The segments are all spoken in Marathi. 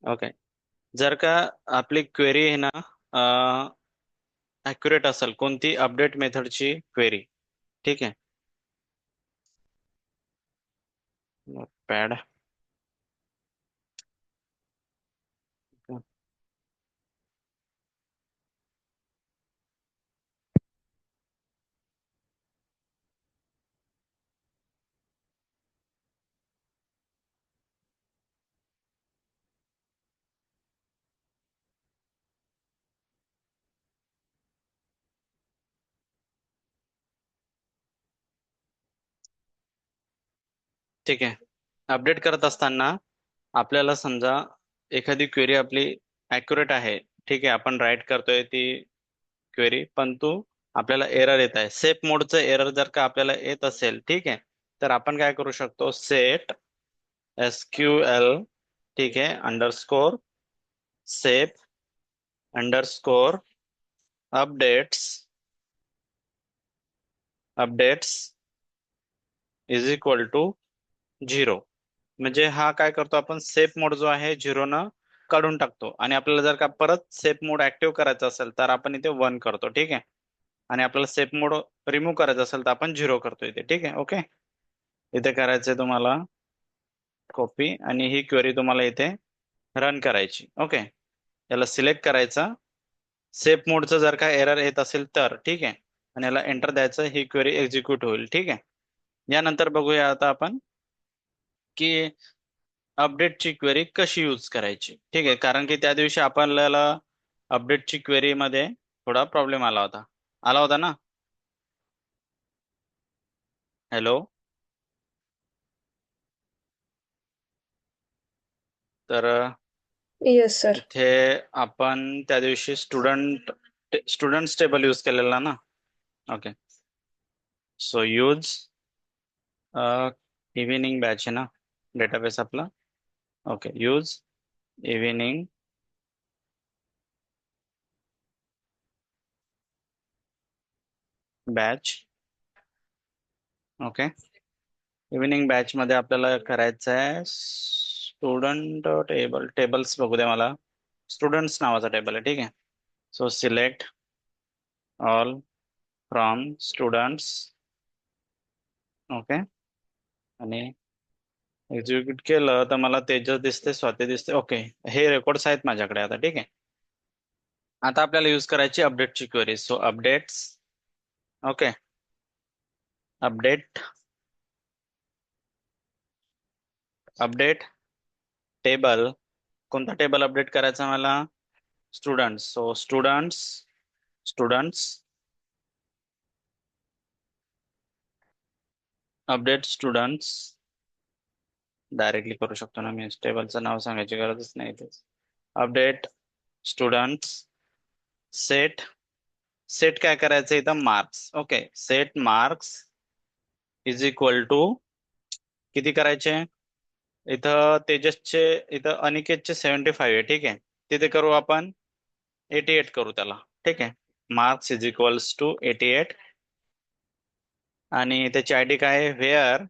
ओके. जर का आपली क्वेरी आहे ना ॲक्युरेट असेल, कोणती अपडेट मेथडची क्वेरी, ठीक आहे. पॅड. ठीक आहे. अपडेट करत असताना आपल्याला समजा एखादी क्वेरी आपली ॲक्युरेट आहे, ठीक आहे, आपण राईट करतोय ती क्वेरी, पण आपल्याला एरर येत आहे. सेफ मोडचं एरर जर का आपल्याला येत असेल, ठीक आहे, तर आपण काय करू शकतो, सेट SQL, ठीक आहे, underscore safe underscore updates updates is equal to 0. म्हणजे हा काय करतो, आपण सेफ मोड जो आहे 0 न काढून टाकतो. आणि आपल्याला जर का परत सेफ मोड ऍक्टिव्ह करायचा असेल तर आपण इथे 1 करतो, ठीक आहे. आणि आपल्याला सेफ मोड रिमूव्ह करायचा असेल तर आपण 0 करतो इथे, ठीक आहे. ओके. इथे करायचंय तुम्हाला कॉपी, आणि ही क्वेरी तुम्हाला इथे रन करायची. ओके. याला सिलेक्ट करायचा, सेफ मोडचं जर का एरर येत असेल तर, ठीक आहे, आणि याला एंटर द्यायचं, ही क्वेरी एक्झिक्यूट होईल, ठीक आहे. यानंतर बघूया आता आपण की अपडेटची क्वेरी कशी यूज करायची, ठीक आहे. कारण की त्या दिवशी आपल्याला अपडेटची क्वेरी मध्ये थोडा प्रॉब्लेम आला होता ना. हॅलो. तर येस सर. इथे आपण त्या दिवशी स्टुडंट्स टेबल यूज केलेला ना. Okay. So use evening batch आहे ना डेटाबेस आपला. Okay. Use evening batch. Okay. Evening batch मध्ये आपल्याला करायचं आहे स्टुडंट टेबल्स बघू द्या मला. स्टुडंट्स नावाचा टेबल आहे, ठीक आहे. So select all from students. Okay. आणि एक्झिक्यूट केलं तर मला तेजस दिसते, स्वाती दिसते. ओके. हे रेकॉर्ड्स आहेत माझ्याकडे आता, ठीक आहे. आता आपल्याला यूज करायची अपडेटची query. So updates. Okay. Update table. कोणता टेबल अपडेट करायचा मला? Students. So students update students. Directly करू शकतो ना मी, टेबलचं नाव सांगायची गरजच नाही इथे. Update students set. सेट काय करायचं इथं? Marks. Okay. Set marks is equal to किती करायचे इथं? तेजसचे, इथं अनिकेतचे 75 आहे, ठीक आहे. तिथे करू आपण 88 करू त्याला, ठीक आहे. Marks is equals to 88. आणि त्याची आयडी काय आहे? Where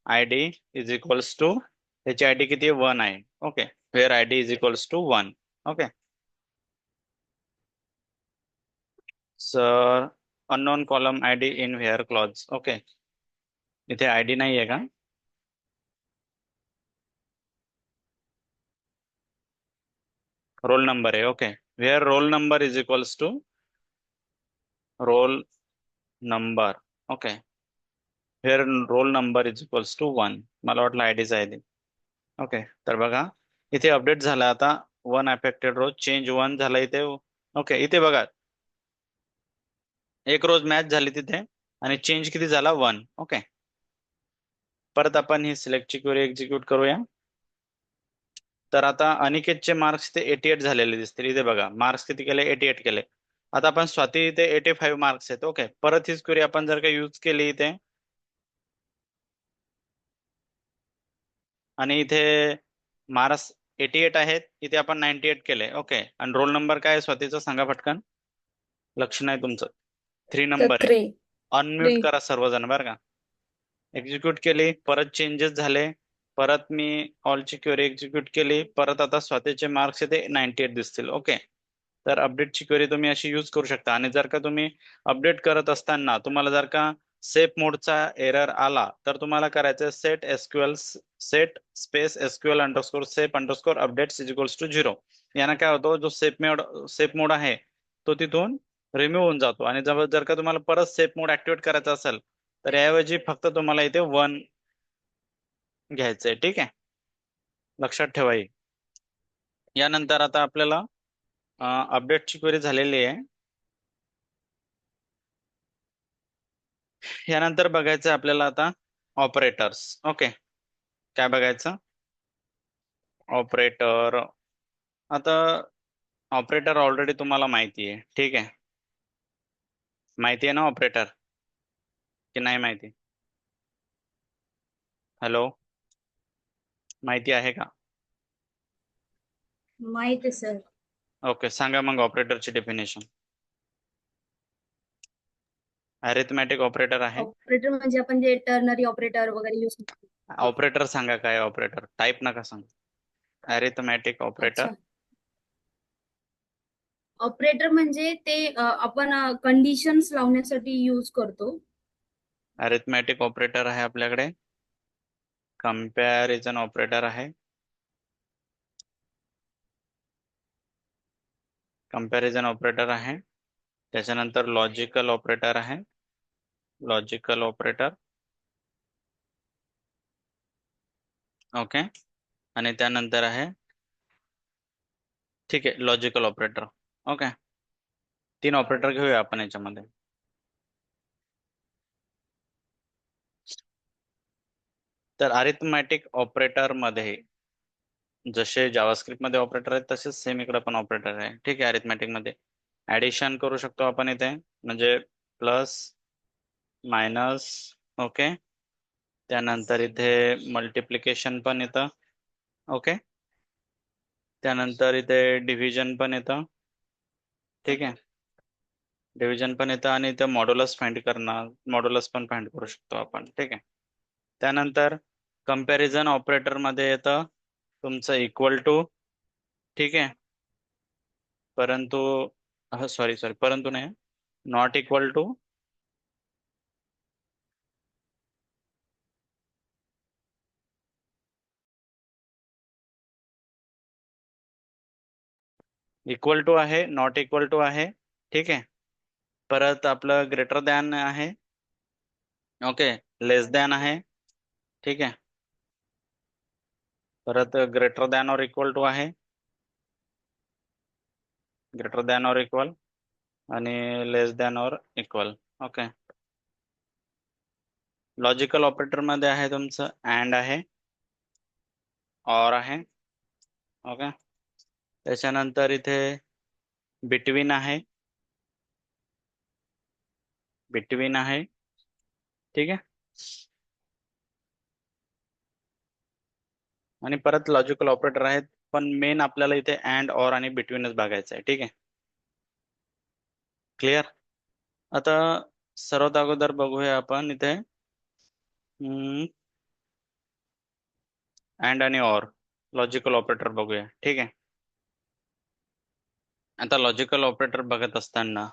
ID is equals to, त्याची आयडी किती आहे? 1 आहे. Okay. Where ID is equals to 1. Okay. Sir unknown column ID in where clause. Okay. इथे आयडी नाही आहे का? रोल नंबर आहे. Okay. Where roll number is equals to roll number. Okay. Where roll number is equals to 1. मला वाटलं आयडीच आहे ते. ओके. तर बघा इथे अपडेट झाला आता. 1 अफेक्टेड रोज चेंज 1 झाला इथे. ओके. इथे बघा एक रोज मॅच झाली तिथे, आणि चेंज किती झाला? 1. ओके. परत आपण ही सिलेक्टची क्वेरी एक्झिक्यूट करूया. तर आता अनिकेतचे मार्क्स ते 88 झालेले दिसतील. इथे बघा मार्क्स किती केले? 88 केले. आता आपण स्वाती इथे 85 मार्क्स आहेत. ओके. परत हीच क्वेरी आपण जर का यूज केली इथे, आणि इथे मार्क्स 88 आहेत, इथे आपण 98 केले. ओके. आणि रोल नंबर काय आहे स्वातीचा सांगा पटकन. लक्ष नाही तुमचं. 3 तर नंबर आहे. 3. अनम्यूट करा सर्वजण बरं का. एक्झिक्यूट केली, परत चेंजेस झाले. परत मी ऑलची क्वेरी एक्झिक्यूट केली, परत आता स्वतःचे मार्क्स इथे 98 दिसतील. ओके, तर अपडेटची क्वेरी तुम्ही अशी यूज करू शकता. आणि जर का तुम्ही अपडेट करत असताना तुम्हाला जर का सेप मोडचा एरर आला, तर तुम्हाला करायचं set SQL set space SQL underscore safe underscore updates is equals to 0. यानं काय होतो, जो सेप मोड आहे तो तिथून रिमूव्ह होऊन जातो. आणि जर का तुम्हाला परत सेप मोड ऍक्टिव्हेट करायचा असेल, तर याऐवजी फक्त तुम्हाला इथे 1 घ्यायचंय. ठीक आहे, लक्षात ठेवा. यानंतर आता आपल्याला अपडेटची क्वेरी झालेली आहे. यानंतर बघायचं आपल्याला आता ऑपरेटर्स. ओके, काय बघायचं, ऑपरेटर. आता ऑपरेटर ऑलरेडी तुम्हाला माहिती आहे. ठीक आहे, माहिती आहे ना ऑपरेटर, की नाही माहिती? हॅलो, माहिती आहे का? माहित आहे सर. ओके, सांगा मग ऑपरेटरची डेफिनेशन. अरिथमॅटिक ऑपरेटर आहे. ऑपरेटर म्हणजे आपण जे टर्नरी ऑपरेटर वगैरे यूज करतो. ऑपरेटर सांगा काय ऑपरेटर, टाईप नका सांग. Arithmetic operator. अच्छा, ऑपरेटर म्हणजे ते आपण कंडिशन्स लावण्यासाठी यूज करतो. अरिथमॅटिक ऑपरेटर आहे आपल्याकडे. कंपॅरिझन ऑपरेटर आहे. कंपॅरिझन ऑपरेटर आहे. त्याच्यानंतर लॉजिकल ऑपरेटर आहे. Logical operator. ओके, आणि त्यानंतर आहे, ठीक आहे, लॉजिकल ऑपरेटर. ओके, 3 ऑपरेटर घेऊया आपण याच्यामध्ये. तर अरिथमॅटिक ऑपरेटर मध्ये जसे जावास्क्रिप्ट मध्ये ऑपरेटर आहेत, तसेच सेम इकडे पण ऑपरेटर आहे. ठीक आहे, अरिथमॅटिक मध्ये ऍडिशन करू शकतो आपण इथे, म्हणजे प्लस मायनस. ओके, त्यानंतर इथे मल्टिप्लिकेशन पण येतं. ओके, त्यानंतर इथे डिव्हिजन पण येतं. ठीक आहे, डिव्हिजन पण येतं. आणि इथं मॉड्युलस फाइंड करणार, मॉड्युलस पण फाइंड करू शकतो आपण. ठीक आहे, त्यानंतर कंपॅरिझन ऑपरेटर मध्ये येतं तुमचं इक्वल टू. ठीक आहे, परंतु सॉरी परंतु नाही, not equal to. Equal to आहे, नॉट इक्वल टू आहे. ठीक आहे, परत आपलं ग्रेटर दॅन आहे. ओके, लेस दॅन आहे. ठीक आहे, परत greater than or equal to आहे. ग्रेटर दॅन और इक्वल आणि less than or equal. Okay, logical operator मध्ये आहे तुमचं अँड आहे, और आहे. ओके, त्याच्यानंतर इथे बिटवीन आहे. बिटवीन आहे. ठीक आहे, आणि परत लॉजिकल ऑपरेटर आहेत. पण मेन आपल्याला इथे अँड, और आणि बिटवीनच बघायचं आहे. ठीक आहे, क्लिअर. आता सर्वात अगोदर बघूया आपण इथे अँड आणि और लॉजिकल ऑपरेटर बघूया. ठीक आहे, आता लॉजिकल ऑपरेटर बघत असताना,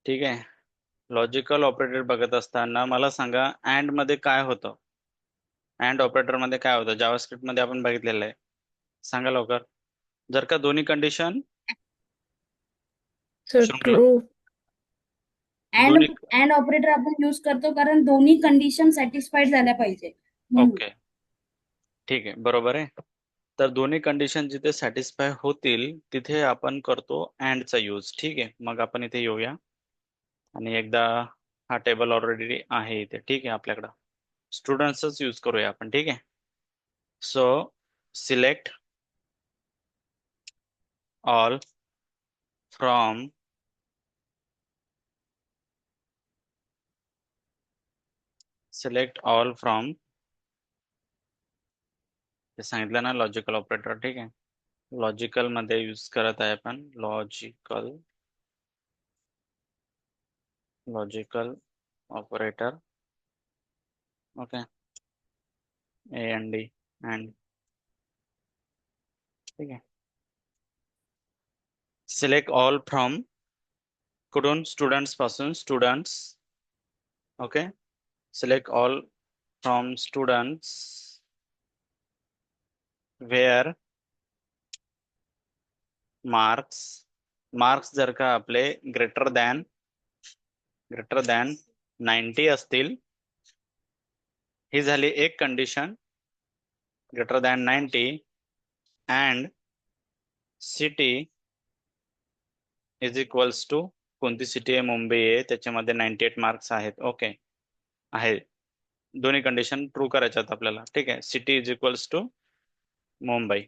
ठीक आहे, लॉजिकल ऑपरेटर बघत असताना मला सांगा अँड मध्ये काय होतं. अँड ऑपरेटर मध्ये काय होतं, जावास्क्रिप्ट मध्ये आपण बघितलेलं आहे. सांगा लवकर. जर का दोन्ही कंडिशन सर शृंखला, ट्रू. अँड दोन्ही. अँड ऑपरेटर आपण यूज करतो कारण दोन्ही कंडिशन सॅटिस्फाईड झाल्या पाहिजे म्हणून. ओके, ठीक आहे, बरोबर आहे. तर दोन्ही कंडिशन जिथे सॅटिस्फाय होतील तिथे आपण करतो अँडचा यूज. ठीक आहे, मग आपण इथे येऊया. आणि एकदा हा टेबल ऑलरेडी आहे इथे. ठीक आहे, आपल्याकडं स्टुडंट्सच यूज करूया आपण. ठीक आहे, so select all from select all from, हे सांगितलं ना लॉजिकल ऑपरेटर. ठीक आहे, लॉजिकल मध्ये यूज करत आहे आपण logical. Logical operator. Okay, A N D and, ठीक आहे. सिलेक्ट ऑल फ्रॉम, कुठून? स्टुडंट्स पासून, students. Okay, select all from students where marks, marks जर का आपले ग्रेटर दॅन 90 असतील, ही झाली एक condition, greater than 90, and city is equals to, कोणती सिटी आहे? मुंबई आहे, त्याच्यामध्ये 98 मार्क्स आहेत. ओके, आहे. दोन्ही कंडिशन ट्रू करायच्यात आपल्याला, ठीक आहे. City is equals to Mumbai,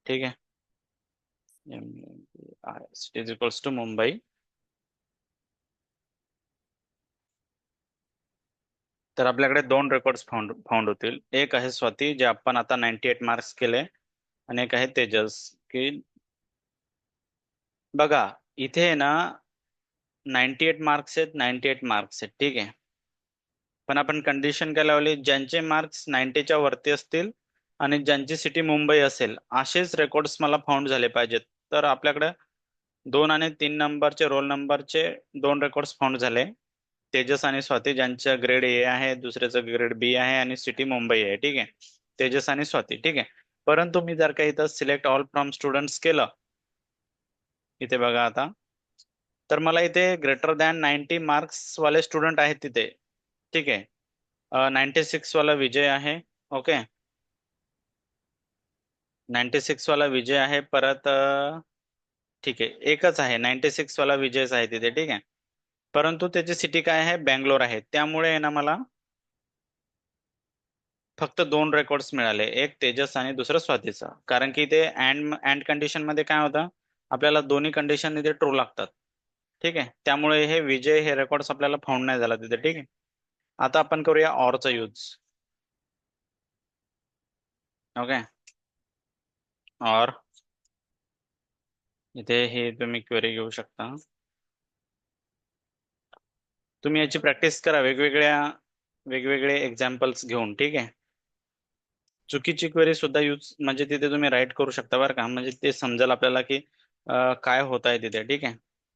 ठीक आहे. City is equals to Mumbai. तर आपल्याकडे दोन रेकॉर्ड्स फाउंड होतील. एक आहे स्वाती, जे आपण आता 98 मार्क्स केले, आणि एक आहे तेजस. की बघा, इथे ना 98 मार्क्स आहेत, 98 मार्क्स आहेत, ठीक आहे. पण आपण कंडिशन काय लावली? ज्यांचे मार्क्स 90च्या वरती असतील आणि ज्यांची सिटी मुंबई असेल, असेच रेकॉर्ड्स मला फाउंड झाले पाहिजेत. तर आपल्याकडे 2 आणि 3 नंबरचे रोल नंबरचे दोन रेकॉर्ड्स फाउंड झाले. तेजस आणि स्वाती, ज्यांचं ग्रेड ए आहे, दुसऱ्याचं ग्रेड बी आहे, आणि सिटी मुंबई आहे, ठीक आहे. तेजस आणि स्वाती, ठीक आहे. परंतु मी जर का इथं सिलेक्ट ऑल फ्रॉम स्टुडंट्स केलं, इथे बघा आता, तर मला इथे ग्रेटर दॅन 90 मार्क्स वाले स्टुडंट आहेत तिथे, ठीक आहे. 96 वाला विजय आहे. ओके, 96 वाला विजय आहे. परत ठीक आहे, एकच आहे 96 वाला विजयच आहे तिथे, ठीक आहे. परंतु त्याची सिटी काय आहे? बँगलोर आहे. त्यामुळे आहे ना मला फक्त दोन रेकॉर्ड्स मिळाले, एक तेजस आणि दुसरं स्वातीचा. कारण की ते अँड कंडिशन मध्ये काय होतं, आपल्याला दोन्ही कंडिशन इथे ट्रू लागतात, ठीक आहे. त्यामुळे हे विजय, हे रेकॉर्ड्स आपल्याला फाउंड नाही झाला तिथे, ठीक आहे. आता आपण करूया ऑरचा यूज. ओके, और इथे हे तुम्ही क्वेरी घेऊ शकता. तुम्ही याची प्रॅक्टिस करा वेगवेगळे एक्झाम्पल्स घेऊन, ठीक आहे. चुकीची क्वेरी सुद्धा यूज, म्हणजे तिथे तुम्ही राईट करू शकता बरं का, म्हणजे ते समजेल आपल्याला की काय होत आहे तिथे, ठीक आहे.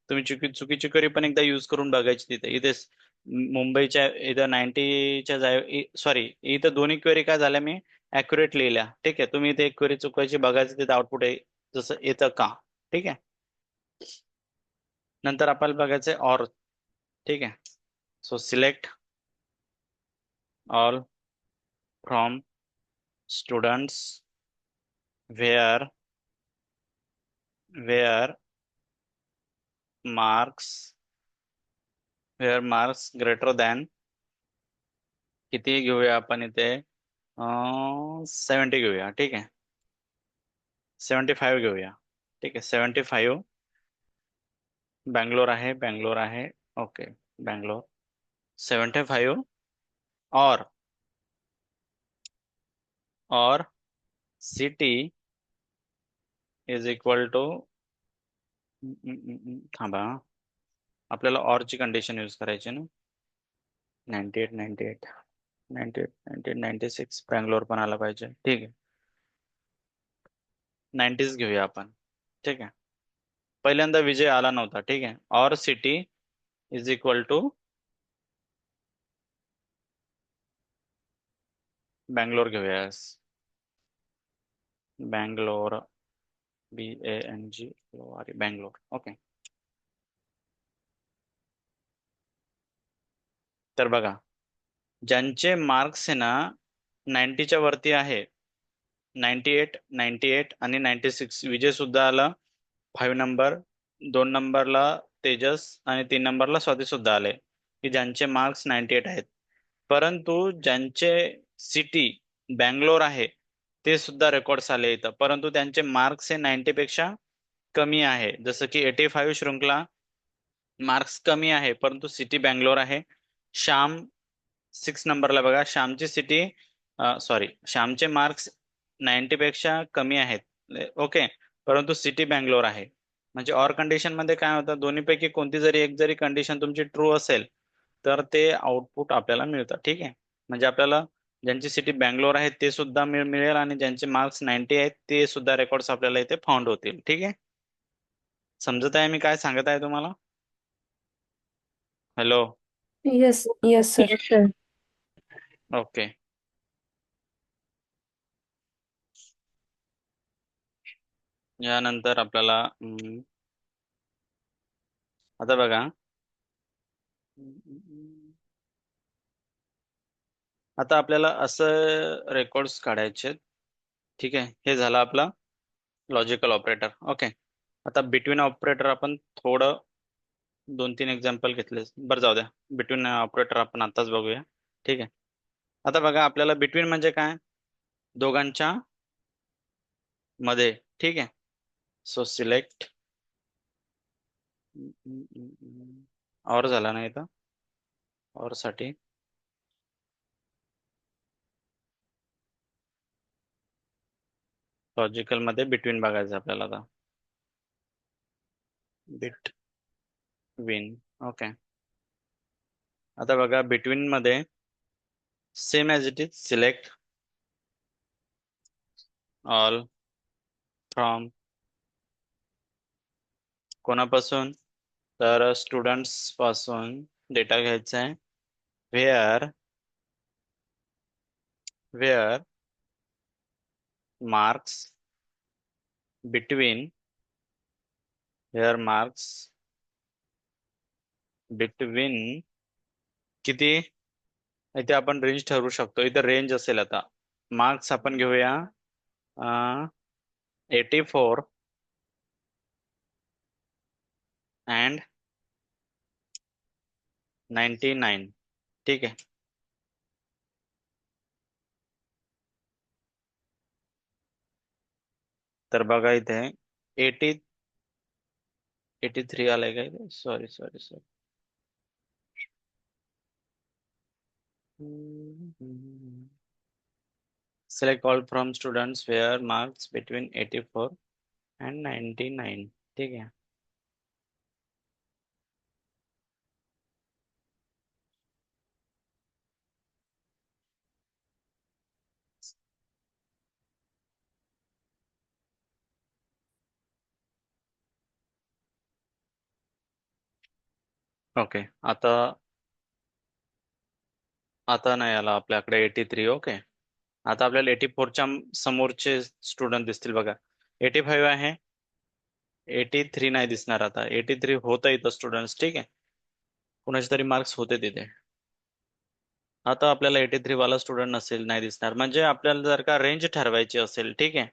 तुम्ही चुकीची क्वेरी पण एकदा यूज करून बघायची तिथे. इथे मुंबईच्या इथं 90च्या जागी, सॉरी, इथं दोन्ही क्वेरी काय झाल्या मी ऍक्युरेट लिहिल्या, ठीक आहे. तुम्ही इथे एक क्वेरी चुकायची, बघायचं तिथे आउटपुट आहे जसं येतं का, ठीक आहे. नंतर आपल्याला बघायचंय ऑर, ठीक आहे. So select all from students where marks greater than, किती घेऊया आपण इथे? 70 घेऊया, ठीक आहे. 75 घेऊया, ठीक आहे. 75 बँगलोर आहे. ओके, बँगलोर 75, और सिटी इज इक्वल टू, थांबा, आपल्याला ऑरची कंडिशन यूज करायची ना. 96 बँगलोर पण आला पाहिजे, ठीक आहे. 90s घेऊया आपण, ठीक आहे. पहिल्यांदा विजय आला नव्हता, ठीक आहे. और city is equal to Bangalore घेऊया, बँगलोर, BANGLOR, बँगलोर. ओके, तर बघा, ज्यांचे मार्क्स आहे ना 90च्या वरती आहे, 98 आणि 96, विजय सुद्धा आला 5 नंबर, 2 नंबरला तेजस आणि 3 नंबरला स्वाती सुद्धा आले, की ज्यांचे मार्क्स 98 आहेत. परंतु ज्यांचे सिटी बँगलोर आहे, ते सुद्धा रेकॉर्ड्स आले इथं, परंतु त्यांचे मार्क्स हे 90 पेक्षा कमी आहे. जसं की 85 श्रृंखला मार्क्स कमी आहे, परंतु सिटी बँगलोर आहे. श्याम 6 नंबरला बघा, श्यामची सिटी, सॉरी, श्यामचे मार्क्स 90 पेक्षा कमी आहेत, ओके, परंतु सिटी बँगलोर आहे. म्हणजे ऑर कंडिशन मध्ये काय होतं, दोन्हीपैकी कोणती जरी एक जरी कंडिशन तुमची ट्रू असेल, तर ते आउटपुट आपल्याला मिळतं, ठीक आहे. म्हणजे आपल्याला ज्यांची सिटी बँगलोर आहे ते सुद्धा मिळेल आणि ज्यांचे मार्क्स 90 आहेत ते सुद्धा रेकॉर्ड्स आपल्याला इथे फाउंड होतील. ठीक आहे, समजत आहे मी काय सांगत आहे तुम्हाला? Hello. Yes, yes, sir. Yes, sir. Okay. यानंतर आपल्याला आता बघा, आता आपल्याला असं रेकॉर्ड्स काढायचे. ठीक आहे, हे झालं आपला लॉजिकल ऑपरेटर. ओके, आता बिटवीन ऑपरेटर आपण थोडं 2-3 एक्झाम्पल घेतले, बरं जाऊ द्या, बिटवीन ऑपरेटर आपण आताच बघूया. ठीक आहे, आता बघा आपल्याला बिटवीन म्हणजे काय, दोघांच्या मध्ये. ठीक आहे, सो सिलेक्ट और झाला नाही तर और साठी लॉजिकल मध्ये बिटवीन बघायचं आपल्याला. आता बिटवीन. ओके, आता बघा बिटवीन मध्ये same as it is select all from कोणापासून, तर स्टुडंट्स पासून डेटा घ्यायचा आहे. वेअर मार्क्स बिटवीन किती, इथे आपण रेंज ठरवू शकतो. इथे रेंज असेल, आता मार्क्स आपण घेऊया 84 अँड 99. ठीक आहे, तर बघा इथे 83 आलंय काय, sorry. Select all from students where marks between 84 and 99. ठीक आहे, ओके. आता नाही आला आपल्याकडे 83. ओके, आता आपल्याला 84च्या समोरचे स्टुडंट दिसतील बघा. 85 आहे, 83 नाही दिसणार. आता 83 होतं इथं स्टुडंट्स. ठीक आहे, कुणाचे तरी मार्क्स होते तिथे. आता आपल्याला 83 वाला स्टुडंट नसेल, नाही दिसणार. म्हणजे आपल्याला जर का रेंज ठरवायची असेल, ठीक आहे,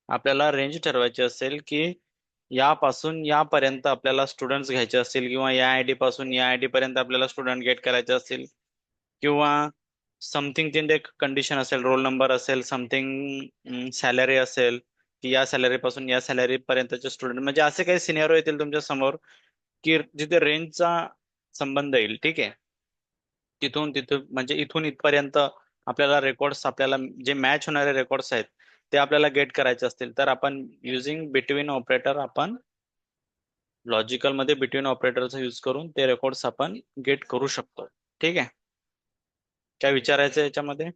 आपल्याला रेंज ठरवायची असेल की यापासून यापर्यंत आपल्याला स्टुडंट्स घ्यायचे असतील, किंवा या आय डी पासून या आय डी पर्यंत आपल्याला स्टुडंट गेट करायचे असतील, किंवा समथिंग तिथे कंडिशन असेल, रोल नंबर असेल, समथिंग सॅलरी असेल, की या सॅलरी पासून या सॅलरी पर्यंतचे स्टुडंट, म्हणजे असे काही सिनियर येतील तुमच्या समोर की जिथे रेंजचा संबंध येईल. ठीक आहे, तिथून म्हणजे इथून इथपर्यंत आपल्याला रेकॉर्ड्स, आपल्याला जे मॅच होणारे रेकॉर्ड्स आहेत ते आपल्याला गेट करायचे असतील, तर आपण युझिंग बिटवीन ऑपरेटर, आपण लॉजिकल मध्ये बिटवीन ऑपरेटरचा यूज करून ते रेकॉर्ड्स आपण गेट करू शकतो. ठीक आहे, काय विचारायचं याच्यामध्ये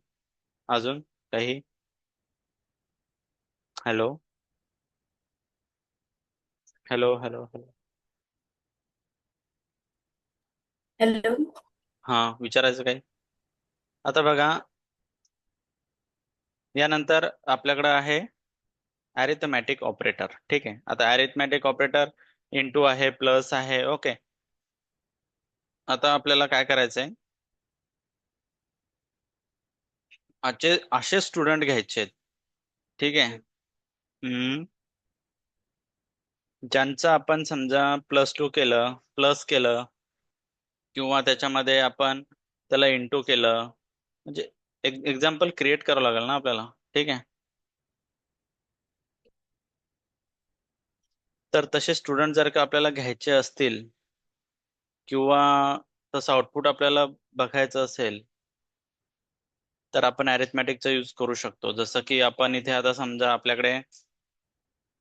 अजून काही? हॅलो. हॅलो. हॅलो. हा, विचारायचं काही? आता बघा, यानंतर आपल्याकडे आहे अरिथमॅटिक ऑपरेटर. ठीक आहे, आता अरिथमॅटिक ऑपरेटर इंटू आहे, प्लस आहे. ओके, आता आपल्याला काय करायचंय, असे स्टुडंट घ्यायचे. ठीक आहे, ज्यांचं आपण समजा +2 केलं, प्लस केलं, किंवा त्याच्यामध्ये आपण त्याला इंटू केलं, म्हणजे एक्झाम्पल क्रिएट करावं लागेल ना आपल्याला. ठीक आहे, तर तसे स्टुडंट जर का आपल्याला घ्यायचे असतील, किंवा तसं आउटपुट आपल्याला बघायचं असेल, तर आपण अरिथमॅटिकचा यूज करू शकतो. जसं की आपण इथे आता समजा आपल्याकडे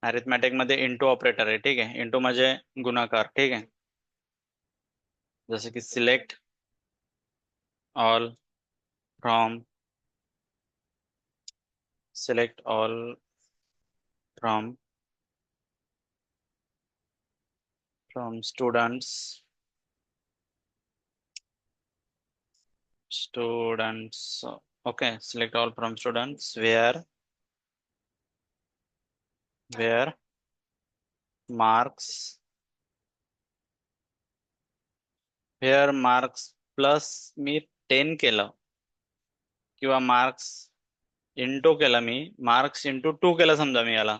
अरिथमॅटिक मध्ये इंटू ऑपरेटर आहे. ठीक आहे, इंटू म्हणजे गुणाकार. ठीक आहे, जसं की select all from select all from students okay, select all from students where marks plus मी 10 केलं किंवा मार्क्स इंटू केलं, मी मार्क्स इंटू 2 केलं समजा मी याला,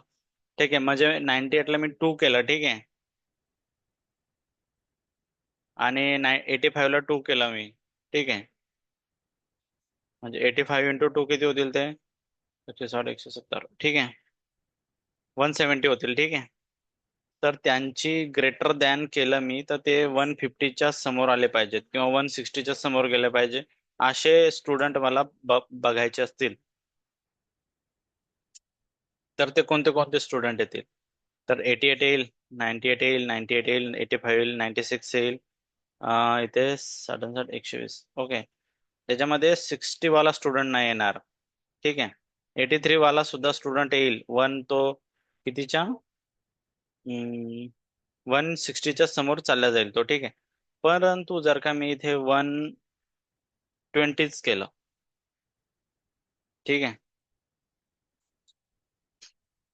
ठीक आहे. म्हणजे 98 ला मी 2 केलं, ठीक आहे, आणि 85 ला 2 केलं मी, ठीक आहे. म्हणजे 85 इंटू 2 किती होतील ते 160 170, ठीक आहे, 170 होतील, ठीक आहे. तर त्यांची ग्रेटर दॅन केलं मी तर ते 150च्या समोर आले पाहिजेत किंवा 160च्या समोर गेले पाहिजे, असे स्टुडंट मला बघायचे असतील तर ते कोणते कोणते स्टुडंट येतील. तर 88 येईल, 98 येईल, 98 येईल, 85 येईल, 96 येईल, इथे 67 120, ओके. त्याच्यामध्ये 60 वाला स्टुडंट नाही येणार, ठीक आहे. 83 वाला सुद्धा स्टुडंट येईल, वन तो कितीच्या 160च्या समोर चालला जाईल तो, ठीक आहे. परंतु जर का मी इथे 120च केलं, ठीक आहे,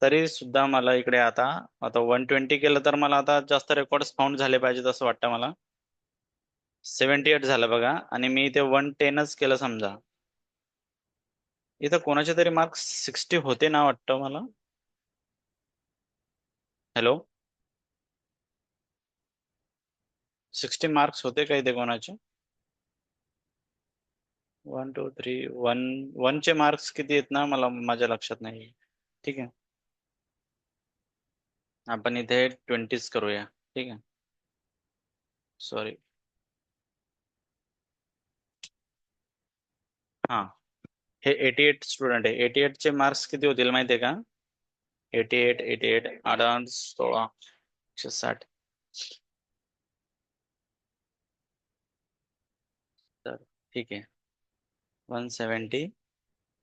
तरी सुद्धा मला इकडे आता 120 केलं तर मला आता जास्त रेकॉर्ड्स फाउंड झाले पाहिजेत असं वाटतं मला. 78 झालं बघा, आणि मी इथे 110च केलं समजा, इथं कोणाचे तरी मार्क्स 60 होते ना वाटतं मला. हॅलो, 60 मार्क्स होते का इथे कोणाचे? 1 2 3 1 चे मार्क्स किती आहेत ना मला माझ्या लक्षात नाही, ठीक आहे. आपण इथे 20च करूया, ठीक आहे. सॉरी, हा, हे 88 स्टुडंट आहे. 88 चे मार्क्स किती होतील माहितीये का? 88 8 16 160, तर ठीक आहे, 170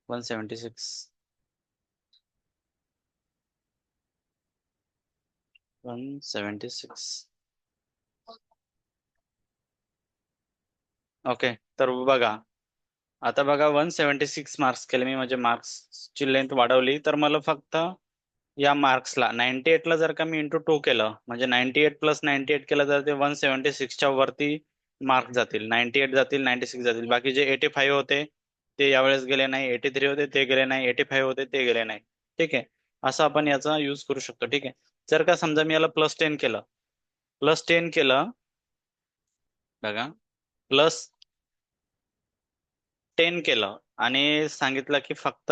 176 176, ओके. तर बघा, आता बघा 176 मार्क्स केले मी, म्हणजे मार्क्सची लेंथ वाढवली, तर मला फक्त या मार्क्सला 98 ला जर का मी इंटू 2 केलं, म्हणजे 98 प्लस 98 केलं तर ते 176च्या वरती मार्क जातील, 98 जातील, 96 जातील. बाकी जे 85 होते ते यावेळेस गेले नाही, 83 होते ते गेले नाही, 85 होते ते गेले नाही, ठीक आहे. असं आपण याचा यूज करू शकतो, ठीक आहे. जर का समजा मी याला +10 केलं बघा, +10 केलं आणि सांगितलं की फक्त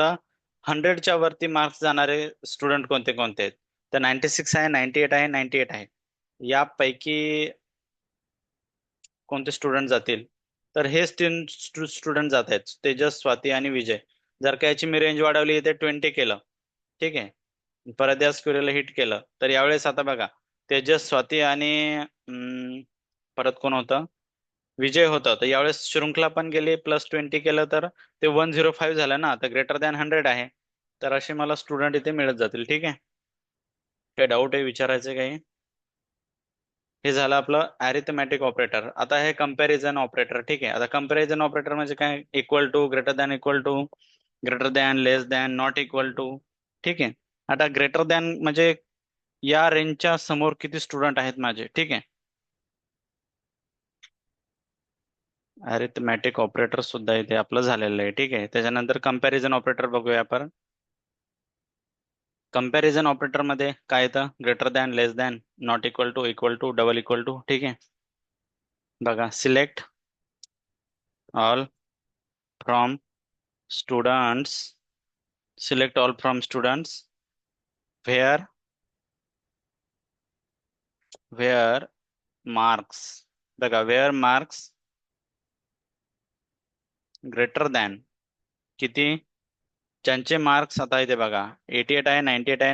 100च्या वरती मार्क्स जाणारे स्टुडंट कोणते कोणते आहेत, तर 96 आहे, 98 आहे, 98 आहे, यापैकी कोणते स्टुडंट जातील, तर हेच 3 स्टुडंट जात आहेत, तेजस, स्वाती आणि विजय. जर का याची मी रेंज वाढवली, इथे 20 केलं, ठीक आहे, परत या स्क्वेअरला हिट केलं, तर यावेळेस आता बघा तेजस, स्वाती आणि परत कोण होतं, विजय होता, तर यावेळेस शृंखला पण गेली, +20 केलं तर ते 105 झालं ना, तर ग्रेटर दॅन 100 आहे, तर असे मला स्टुडंट इथे मिळत जातील, ठीक आहे. काही डाऊट आहे विचारायचे काही? हे झालं आपलं अरिथमॅटिक ऑपरेटर. आता हे कम्पॅरिझन ऑपरेटर, ठीक आहे. आता कम्पॅरिझन ऑपरेटर म्हणजे काय, equal to, greater than equal to, greater than, less than, not equal to, ठीक आहे. आता ग्रेटर दॅन म्हणजे या रेंजच्या समोर किती स्टुडंट आहेत माझे, ठीक आहे. अरिथमॅटिक ऑपरेटर सुद्धा इथे आपलं झालेलं आहे, ठीक आहे. त्याच्यानंतर कम्पॅरिझन ऑपरेटर बघूया आपण. कम्पॅरिझन ऑपरेटर मध्ये काय येतं, greater than, less than, not equal to, double equal to, ठीक आहे. बघा, select all from students, select all from students where marks, बघा वेअर मार्क्स ग्रेटर दॅन किती, ज्यांचे मार्क्स आता इथे बघा 88 आहे, 98 आहे,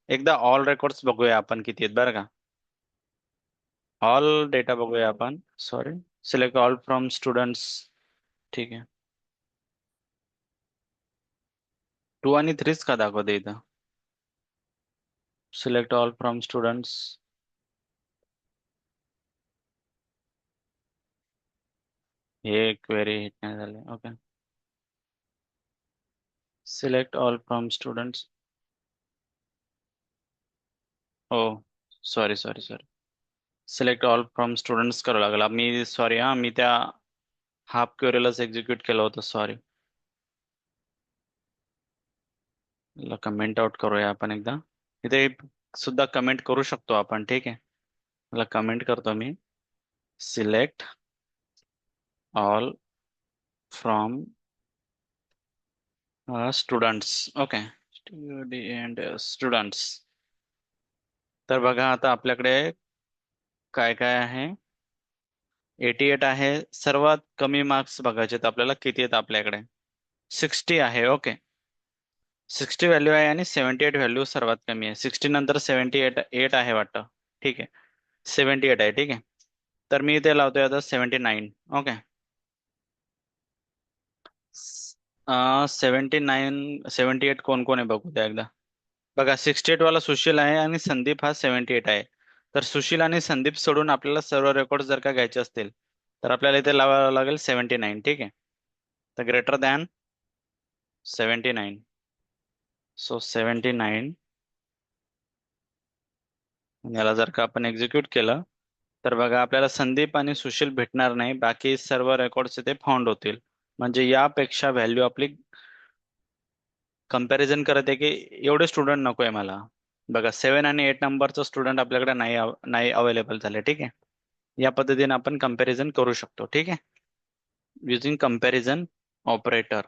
एकदा ऑल रेकॉर्ड्स बघूया आपण किती आहेत बरं का. ऑल डेटा बघूया आपण, sorry, select all from students, ठीक आहे. 2 आणि 3च का दाखवते इथं? Select all from students. हे क्वेरी हिट नाही झाले. Okay. Select all from students. हो, sorry sorry sorry. Select all from students करावं लागला. मी सॉरी हा, मी त्या हाफ क्वेरीलाच एक्झिक्यूट केलं होतं. सॉरी. कमेंट आउट करूया आपण एकदा. इथे सुद्धा कमेंट करू शकतो आपण. ठीक आहे, मला कमेंट करतो मी. Select all from students. Okay. Students. तर बघा आता आपल्याकडे काय काय आहे. 88 आहे. सर्वात कमी मार्क्स बघायचे तर आपल्याला किती आहेत आपल्याकडे? 60 आहे. ओके. 60 व्हॅल्यू आहे आणि 78 व्हॅल्यू सर्वात कमी आहे. 60 नंतर 78 आहे वाटतं. ठीक आहे, 78 आहे. ठीक आहे, तर मी इथे लावतोय आता 79. ओके. 78 कोण कोण आहे बघू द्या एकदा. बघा, 68 वाला सुशील आहे आणि संदीप हा 78 आहे. तर सुशील आणि संदीप सोडून आपल्याला सर्व रेकॉर्ड जर का घ्यायचे असतील तर आपल्याला इथे लावावं लागेल 79. ठीक आहे, तर ग्रेटर दॅन 79. सो 79. याला जर का आपण एक्झिक्यूट केलं तर बघा आपल्याला संदीप आणि सुशील भेटणार नाही. बाकी सर्व रेकॉर्ड्स इथे फाउंड होतील. म्हणजे यापेक्षा व्हॅल्यू आपली कंपॅरिझन करत आहे की एवढे स्टुडंट नको आहे मला. बघा 7 आणि 8 नंबरचं स्टुडंट आपल्याकडे नाही अवेलेबल झाले. ठीक आहे, या पद्धतीने आपण कंपॅरिझन करू शकतो. ठीक आहे, युझिंग कंपॅरिझन ऑपरेटर.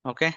ओके.